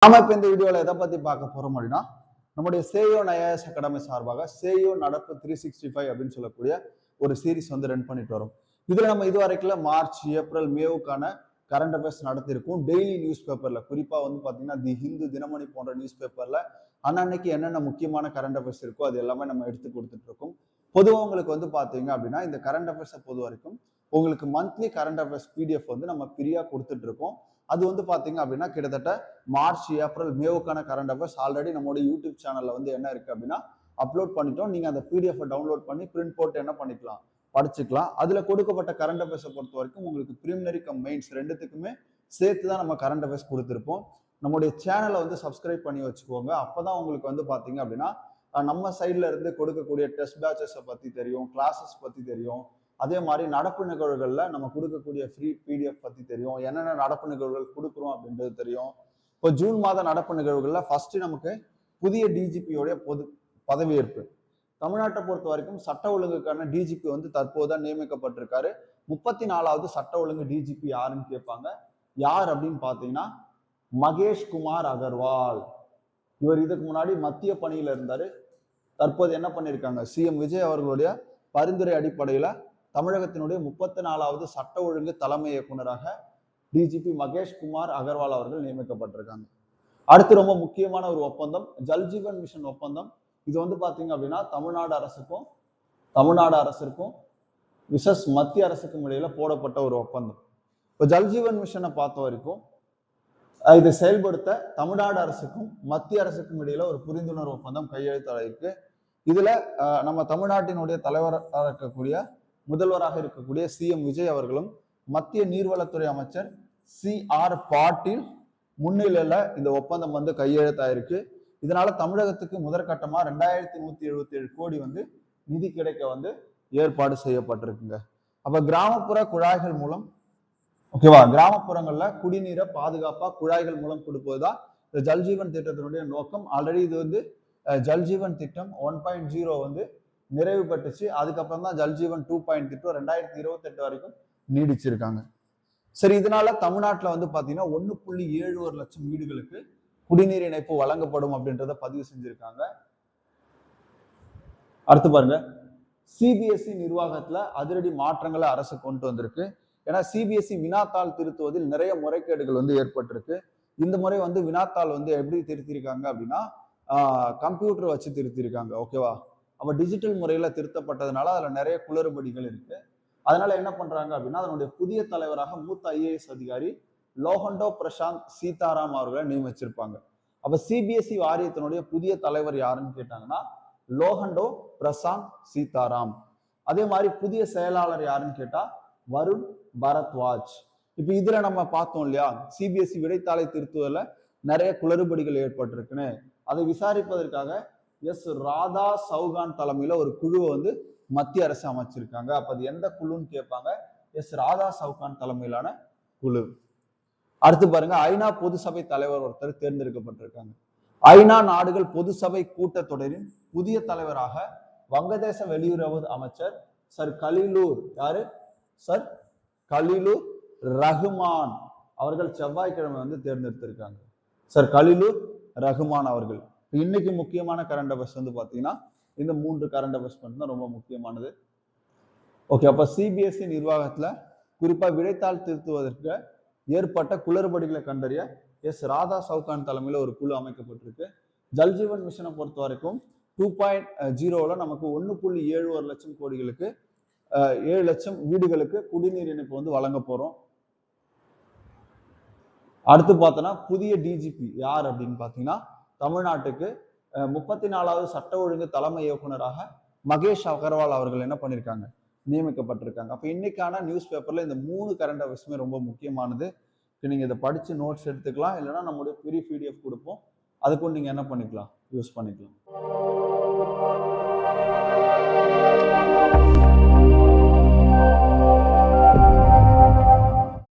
நாம இப்ப இந்த வீடியோல எதை பத்தி பார்க்க போறோம் அப்படின்னா, நம்முடைய சேயோன் ஐஏஎஸ் அகாடமி சார்பாக சேயோன் நடப்பு 365 அப்படின்னு சொல்லக்கூடிய ஒரு சீரிஸ் வந்து ரன் பண்ணிட்டு வரோம். இதுல நம்ம இதுவரைக்கும் மார்ச், ஏப்ரல், மேவுக்கான கரண்ட் அஃபேர்ஸ் நடத்திருக்கோம். டெய்லி நியூஸ் பேப்பர்ல குறிப்பா வந்து பாத்தீங்கன்னா தி ஹிந்து, தினமணி போன்ற நியூஸ் பேப்பர்ல அன்னன்னைக்கு என்னென்ன முக்கியமான கரண்ட் அஃபேர்ஸ் இருக்கோ அது எல்லாமே நம்ம எடுத்து கொடுத்துட்டு இருக்கோம். பொதுவாக உங்களுக்கு வந்து பாத்தீங்க அப்படின்னா இந்த கரண்ட் அஃபேர்ஸை பொறுத்த வரைக்கும் உங்களுக்கு மந்த்லி கரண்ட் அஃபேர்ஸ் பிடிஎஃப் வந்து நம்ம ஃப்ரீயா கொடுத்துட்டு இருக்கோம். அது வந்து பாத்தீங்க அப்படின்னா கிட்டத்தட்ட மார்ச், ஏப்ரல், மேவுக்கான கரண்ட் அஃபேர்ஸ் ஆல்ரெடி நம்மளோட யூடியூப் சேனல்ல வந்து என்ன இருக்கு அப்படின்னா அப்லோட் பண்ணிட்டோம். நீங்க அந்த பிடிஎஃப் டவுன்லோட் பண்ணி பிரிண்ட் போட்டு என்ன பண்ணிக்கலாம், படிச்சுக்கலாம். அதுல கொடுக்கப்பட்ட கரண்ட் அஃபேர்ஸை பொறுத்த வரைக்கும் உங்களுக்கு பிரிலிமினரி கம் மெயின்ஸ் ரெண்டுத்துக்குமே சேர்த்து தான் நம்ம கரண்ட் அஃபேர்ஸ் கொடுத்துருப்போம். நம்முடைய சேனலை வந்து சப்ஸ்கிரைப் பண்ணி வச்சுக்கோங்க. அப்பதான் உங்களுக்கு வந்து பாத்தீங்க அப்படின்னா நம்ம சைட்ல இருந்து கொடுக்கக்கூடிய டெஸ்ட் பேட்சஸை பத்தி தெரியும், கிளாஸஸ் பத்தி தெரியும். அதே மாதிரி நடப்பு நிகழ்வுகள்ல நம்ம கொடுக்கக்கூடிய ஃப்ரீ பிடிஎஃப் பத்தி தெரியும், என்னென்ன நடப்பு நிகழ்வுகள் கொடுக்குறோம் அப்படின்றது தெரியும். இப்போ ஜூன் மாத நடப்பு நிகழ்வுகள்ல ஃபர்ஸ்ட் நமக்கு புதிய டிஜிபியோடைய பதவியேற்பு. தமிழ்நாட்டை பொறுத்த வரைக்கும் சட்ட ஒழுங்குக்கான டிஜிபி வந்து தற்போதுதான் நியமிக்கப்பட்டிருக்காரு. 34வது சட்ட ஒழுங்கு டிஜிபி யாருன்னு கேட்பாங்க. யார் அப்படின்னு பாத்தீங்கன்னா மகேஷ் குமார் அகர்வால். இவர் இதுக்கு முன்னாடி மத்திய பணியில இருந்தாரு. தற்போது என்ன பண்ணிருக்காங்க, சிஎம் விஜய் அவர்களுடைய பரிந்துரை அடிப்படையில தமிழகத்தினுடைய 34வது சட்ட ஒழுங்கு தலைமை இயக்குநராக டிஜிபி மகேஷ் குமார் அகர்வால் அவர்கள் நியமிக்கப்பட்டிருக்காங்க. அடுத்து ரொம்ப முக்கியமான ஒரு ஒப்பந்தம் ஜல்ஜீவன் மிஷன் ஒப்பந்தம். இது வந்து பாத்தீங்க அப்படின்னா தமிழ்நாடு அரசுக்கும் விசஸ் மத்திய அரசுக்கும் இடையில போடப்பட்ட ஒரு ஒப்பந்தம். இப்போ ஜல்ஜீவன் மிஷனை பார்த்த வரைக்கும் இதை செயல்படுத்த தமிழ்நாடு அரசுக்கும் மத்திய அரசுக்கும் இடையில ஒரு புரிந்துணர்வு ஒப்பந்தம் கையெழுத்தாயிருக்கு. இதுல நம்ம தமிழ்நாட்டினுடைய முதல்வராக இருக்கக்கூடிய சிஎம் விஜய் அவர்களும் மத்திய நீர்வளத்துறை அமைச்சர் CR பாட்டீல் முன்னிலையில இந்த ஒப்பந்தம் வந்து கையெழுத்தாயிருக்கு. இதனால தமிழகத்துக்கு முதற்கட்டமா 2177 கோடி வந்து நிதி கிடைக்க வந்து ஏற்பாடு செய்யப்பட்டிருக்குங்க. அப்ப கிராமப்புற குழாய்கள் மூலம் ஓகேவா, கிராமப்புறங்கள்ல குடிநீரை பாதுகாப்பா குழாய்கள் மூலம் கொடுப்பதுதான் இந்த ஜல்ஜீவன் திட்டத்தினுடைய நோக்கம். ஆல்ரெடி இது வந்து ஜல்ஜீவன் திட்டம் 1.0 வந்து நிறைவு பெற்றுச்சு. அதுக்கப்புறம் தான் ஜல்ஜீவன் 2.0 2028 வரைக்கும் நீடிச்சிருக்காங்க. சரி, இதனால தமிழ்நாட்டுல வந்து பாத்தீங்கன்னா 1.71 லட்சம் வீடுகளுக்கு குடிநீர் இணைப்பு வழங்கப்படும் அப்படின்றத பதிவு செஞ்சிருக்காங்க. அடுத்து பாருங்க, சிபிஎஸ்இ நிர்வாகத்துல அதிரடி மாற்றங்களை அரசு கொண்டு வந்திருக்கு. ஏன்னா சிபிஎஸ்இ வினாத்தாள் திருத்துவதில் நிறைய முறைகேடுகள் வந்து ஏற்பட்டிருக்கு. இந்த முறை வந்து வினாத்தாள் வந்து எப்படி திருத்திருக்காங்க அப்படின்னா கம்ப்யூட்டர் வச்சு திருத்திருக்காங்க. ஓகேவா, அப்ப டிஜிட்டல் முறையில திருத்தப்பட்டதுனால அதுல நிறைய குளறுபடிகள் இருக்கு. அதனால என்ன பண்றாங்க அப்படின்னா அதனுடைய புதிய தலைவராக மூத்த ஐஏஎஸ் அதிகாரி லோஹண்டோ பிரசாந்த் சீதாராம் அவர்களை நியமிச்சிருப்பாங்க. அப்ப சிபிஎஸ்இ வாரியத்தினுடைய புதிய தலைவர் யாருன்னு கேட்டாங்கன்னா லோஹண்டோ பிரசாந்த் சீதாராம். அதே மாதிரி புதிய செயலாளர் யாருன்னு கேட்டா வருண் பரத்வாஜ். இப்ப இதுல நம்ம பார்த்தோம் இல்லையா, சிபிஎஸ்இ விடைத்தாளை திருத்துவதில் நிறைய குளறுபடிகள் ஏற்பட்டிருக்குன்னு. அதை விசாரிப்பதற்காக ராதா சௌகான் தலைமையில ஒரு குழுவை வந்து மத்திய அரசு அமைச்சிருக்காங்க. அப்ப அது எந்த குழுன்னு கேட்பாங்க, ராதா சௌகான் தலைமையிலான குழு. அடுத்து பாருங்க, ஐநா பொது சபை தலைவர் ஒருத்தர் தேர்ந்தெடுக்கப்பட்டிருக்காங்க. ஐநா நாடுகள் பொது சபை கூட்டத்தொடரின் புதிய தலைவராக வங்கதேச வெளியுறவு அமைச்சர் சர் கலிலூர் ரஹ்மான் அவர்கள் செவ்வாய்க்கிழமை வந்து தேர்ந்தெடுத்திருக்காங்க. சர் கலிலூர் ரஹ்மான் அவர்கள். இன்னைக்கு முக்கியமான கரண்ட் அஃபேர்ஸ் வந்து பாத்தீங்கன்னா இந்த 3 கரண்ட் அஃபேர்ஸ் மட்டும்தான் ரொம்ப முக்கியமானது. ஓகே, அப்ப சிபிஎஸ்இ நிர்வாகத்துல குறிப்பா விடைத்தாள் திருத்துவதற்கு ஏற்பட்ட குளறுபடிகளை கண்டறிய ராதா சௌகான் தலைமையில ஒரு குழு அமைக்கப்பட்டிருக்கு. ஜல்ஜீவன் மிஷனை பொறுத்த வரைக்கும் 2.0ல நமக்கு 1.71 லட்சம் கோடிகளுக்கு 7 லட்சம் வீடுகளுக்கு குடிநீர் இணைப்பு வந்து வழங்க போறோம். அடுத்து பார்த்தோன்னா புதிய டிஜிபி யார் அப்படின்னு பாத்தீங்கன்னா தமிழ்நாட்டுக்கு 34வது சட்ட ஒழுங்கு தலைமை இயக்குநராக மகேஷ் அகர்வால் அவர்கள் என்ன பண்ணிருக்காங்க, நியமிக்கப்பட்டிருக்காங்க. அப்ப இன்னைக்கான நியூஸ் பேப்பர்ல இந்த 3 கரண்ட் அஃபேர்ஸுமே ரொம்ப முக்கியமானது. நீங்க இதை படிச்சு நோட்ஸ் எடுத்துக்கலாம், இல்லைன்னா நம்மளுடைய ஃப்ரீ பிடிஎஃப் கொடுப்போம், அதுக்கும் நீங்க என்ன பண்ணிக்கலாம், யூஸ் பண்ணிக்கலாம்.